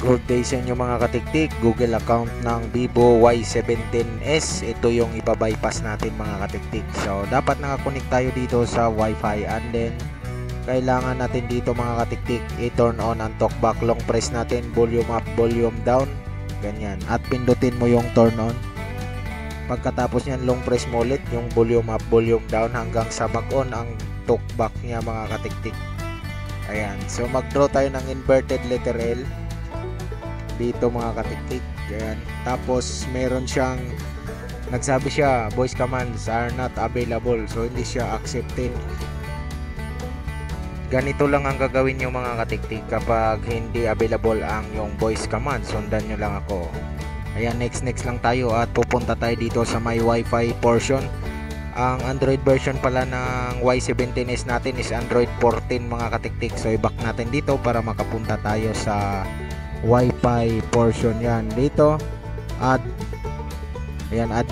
Good day sa inyo mga katiktik. Google account ng Vivo Y17s. Ito yung ipa-bypass natin mga katiktik. So dapat nakakonect tayo dito sa Wi-Fi, and then kailangan natin dito mga katiktik i-turn on ang talkback. Long press natin volume up, volume down, ganyan, at pindutin mo yung turn on. Pagkatapos nyan, long press mo ulit yung volume up, volume down hanggang sa mag-on ang talkback niya mga katiktik. Ayan, so mag-draw tayo ng inverted letter L dito mga katiktik. Ayan. Tapos meron siyang nagsabi siya voice commands are not available, so hindi siya accepted. Ganito lang ang gagawin nyo mga katiktik kapag hindi available ang yung voice command. Sundan nyo lang ako. Ayan, next lang tayo at pupunta tayo dito sa my Wi-Fi portion. Ang Android version pala ng Y17s natin is Android 14 mga katiktik. So i-back natin dito para makapunta tayo sa Wi-Fi portion. Yan dito, add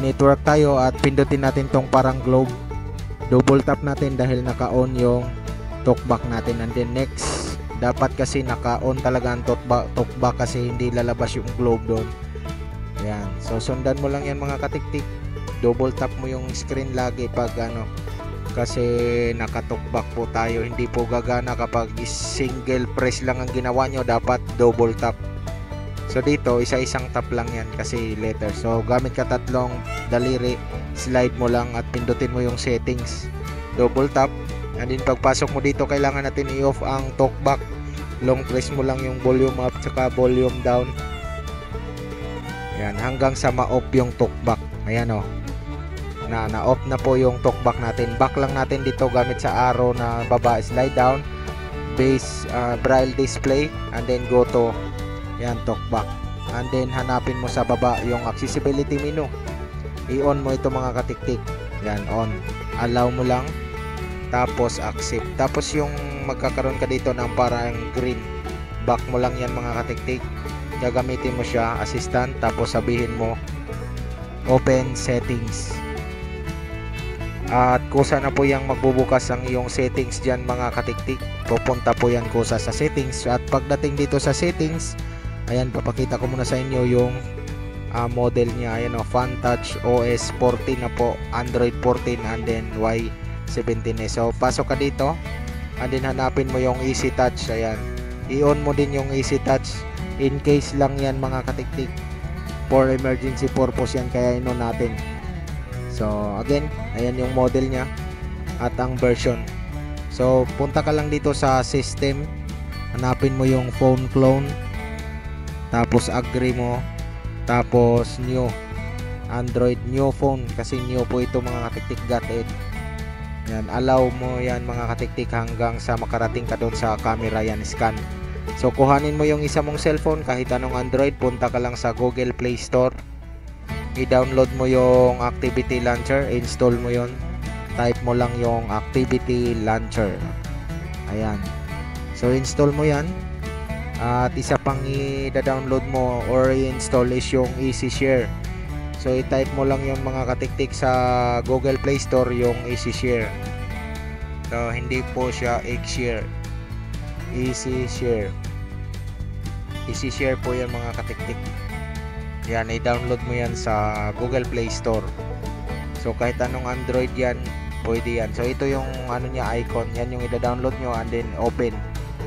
network tayo at pindutin natin tong parang globe. Double tap natin dahil naka-on yung talkback natin, and then next. Dapat kasi naka-on talaga ang talkback kasi hindi lalabas yung globe doon. Yan, so sundan mo lang yan mga katiktik. Double tap mo yung screen lagi pag kasi naka-talkback po tayo. Hindi po gagana kapag single press lang ang ginawa nyo, dapat double tap. So dito isa-isang tap lang yan kasi letter. So gamit ka tatlong daliri, slide mo lang at pindutin mo yung settings, double tap, and then pagpasok mo dito kailangan natin i-off ang talkback. Long press mo lang yung volume up saka volume down, yan, hanggang sa ma-off yung talkback. Ayan o, na-off na po yung talkback natin. Back lang natin dito gamit sa arrow na baba, slide down, base, braille display, and then go to yan, talkback, and then hanapin mo sa baba yung accessibility menu. I-on mo ito mga katiktik. Yan, on, allow mo lang, tapos accept. Tapos yung magkakaroon ka dito ng parang green, back mo lang yan mga katiktik. Gagamitin mo siya, assistant, tapos sabihin mo open settings. At kusa na po yung magbubukas ang iyong settings dyan mga katiktik. Pupunta po yan kusa sa settings. At pagdating dito sa settings, ayan, papakita ko muna sa inyo yung model niya. Ayan o, FunTouch OS 14 na po, Android 14, and then Y17. So pasok ka dito, and then hanapin mo yung Easy Touch. Ayan, i-on mo din yung Easy Touch. In case lang yan mga katiktik, for emergency purpose yan, kaya i-on natin. So again, ayan yung model niya at ang version. So punta ka lang dito sa system, hanapin mo yung phone clone, tapos agree mo, tapos new Android new phone, kasi new po ito mga katiktik, got it. Yan, allow mo yan mga katiktik hanggang sa makarating ka doon sa camera, yan, scan. So kuhanin mo yung isa mong cellphone, kahit anong Android, punta ka lang sa Google Play Store, i-download mo yung Activity Launcher, install mo yon, type mo lang yung Activity Launcher. Ayan, so install mo yan. At isa pang i-download mo or i-install is yung Easy Share. So i-type mo lang yung mga katiktik sa Google Play Store yung Easy Share. So hindi po siya X-Share, Easy Share. Easy Share po yan mga katiktik. Yan, i-download mo yan sa Google Play Store. So kahit anong Android yan, pwede yan. So ito yung niya, icon, yan yung i-download nyo, and then open,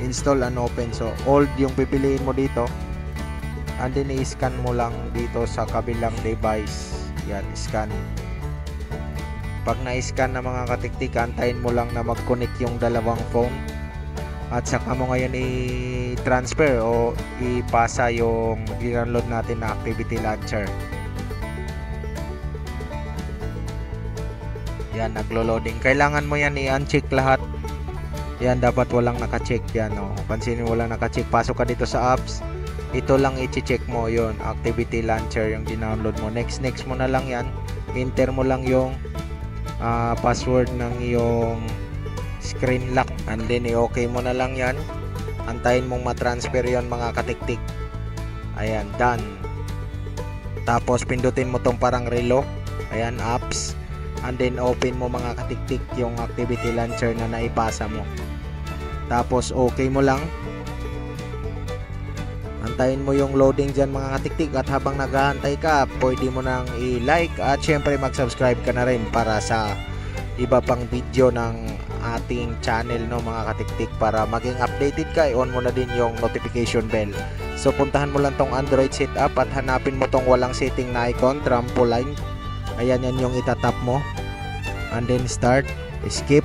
install and open. So old yung pipiliin mo dito, and then i-scan mo lang dito sa kabilang device. Yan, scan. Pag na-scan na mga katiktik, antayin mo lang na mag-connect yung dalawang phone, at saka mo ngayon i-transfer o ipasa yung i-download natin na Activity Launcher. Yan, naglo-loading. Kailangan mo yan i-uncheck lahat. Yan, dapat walang naka-check yan. Pansinin mo, walang naka-check. Pasok ka dito sa apps. Ito lang i-check mo yon, Activity Launcher yung di-download mo. Next mo na lang yan. Enter mo lang yung password ng iyong screen lock, and then i-okay mo na lang yan. Antayin mong matransfer yon mga katiktik. Ayan, done. Tapos pindutin mo tong parang relo. Ayan, apps, and then open mo mga katiktik yung Activity Launcher na naipasa mo. Tapos okay mo lang. antayin mo yung loading dyan mga katiktik, at habang naghahantay ka, pwede mo nang i-like at syempre mag-subscribe ka na rin para sa iba pang video ng ating channel, no mga katiktik. Para maging updated ka, i-on mo na din yung notification bell. So puntahan mo lang tong Android setup at hanapin mo tong walang setting na icon, trampoline. Ayan, yan yung itatap mo, and then start, skip.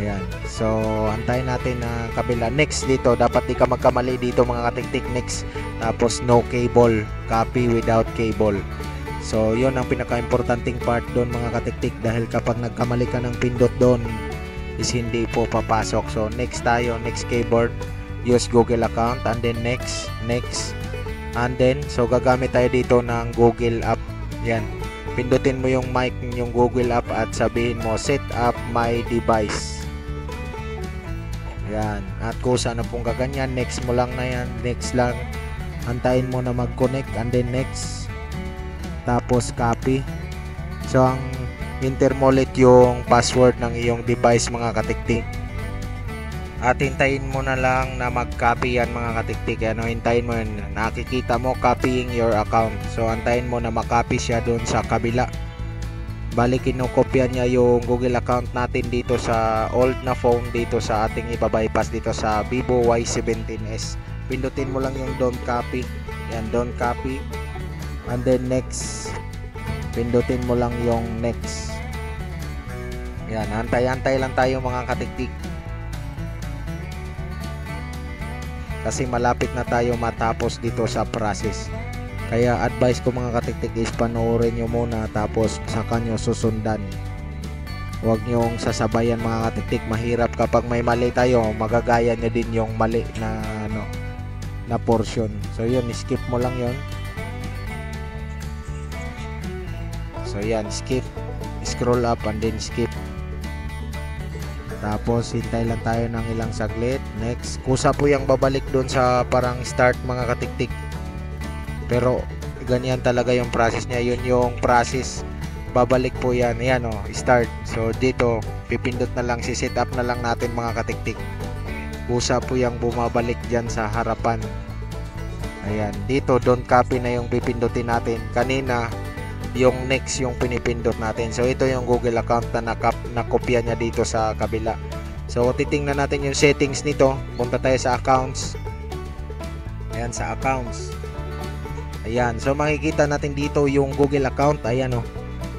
Ayan, so antayin natin na kabila. Next dito, dapat di ka magkamali dito mga katiktik. Next, tapos no cable, copy without cable. So yon ang pinaka-importanting part doon mga katiktik, dahil kapag nagkamali ka ng pindot doon is hindi po papasok. So next tayo, next keyboard, use Google account, and then next, and then so gagamit tayo dito ng Google app. Yan, pindutin mo yung mic yung Google app at sabihin mo set up my device. Yan, at kusa na pong kaganyan, next mo lang na yan, next lang, antayin mo na mag-connect, and then next, tapos copy. So ang enter mo ulit yung password ng iyong device mga katiktik, at hintayin mo na lang na mag-copy yan mga katiktik. Ano, hintayin mo yan, nakikita mo copying your account. So antayin mo na makopy siya doon sa kabila. Bali kinokopya niya yung Google account natin dito sa old na phone, dito sa ating ibabypass dito sa Vivo Y17s. Pindutin mo lang yung don't copy. Yan, don't copy. And then next, pindutin mo lang yung next. Yan, antay-antay lang tayo mga katiktik, kasi malapit na tayo matapos dito sa process. Kaya advice ko mga katiktik is panoorin nyo muna, tapos saka nyo susundan. Huwag nyong sasabayan mga katiktik, mahirap kapag may mali tayo, magagaya nyo din yung mali na na portion. So yun, skip mo lang yun. So yan, skip, scroll up and then skip. Tapos hintay lang tayo ng ilang saglit. Next, kusa po yung babalik doon sa parang start mga katiktik. Pero ganyan talaga yung process niya. Yun yung process. Babalik po yan. Ayan o, start. So dito, pipindot na lang, si-set up na lang natin mga katiktik. Kusa po yung bumabalik dyan sa harapan. Ayan, dito don't copy na yung pipindutin natin. Kanina, yung next yung pinipindot natin. So ito yung Google account na nakopya niya dito sa kabila. So titingnan natin yung settings nito. Punta tayo sa accounts. Ayan, sa accounts. Ayan, so makikita natin dito yung Google account. Ayan o,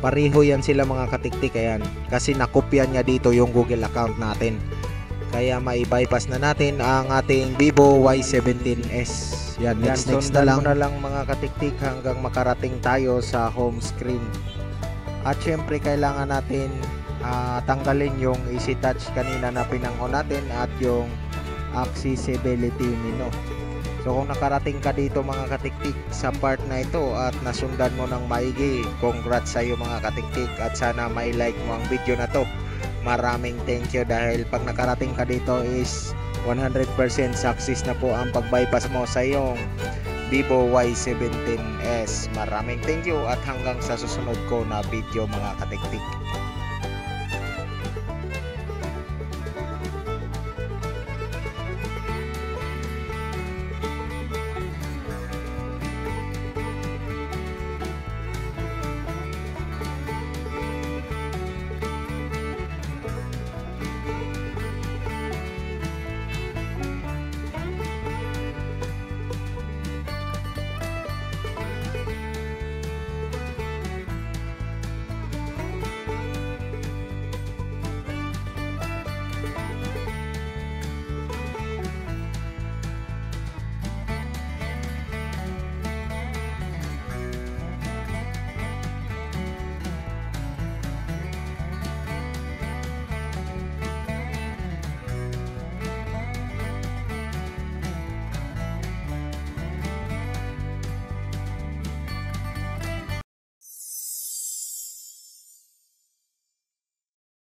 pareho yan sila mga katiktik. Ayan, kasi nakopya niya dito yung Google account natin. Kaya mai-bypass na natin ang ating Vivo Y17s. Yan, next na lang mga katiktik hanggang makarating tayo sa home screen. At syempre kailangan natin tanggalin yung easy touch kanina na pinang-on natin at yung accessibility menu. So kung nakarating ka dito mga katiktik sa part na ito at nasundan mo ng maigi, congrats sa iyo mga katiktik, at sana mai-like mo ang video na to. Maraming thank you, dahil pag nakarating ka dito is 100% success na po ang pag-bypass mo sa iyong Vivo Y17s. Maraming thank you at hanggang sa susunod ko na video mga katiktik.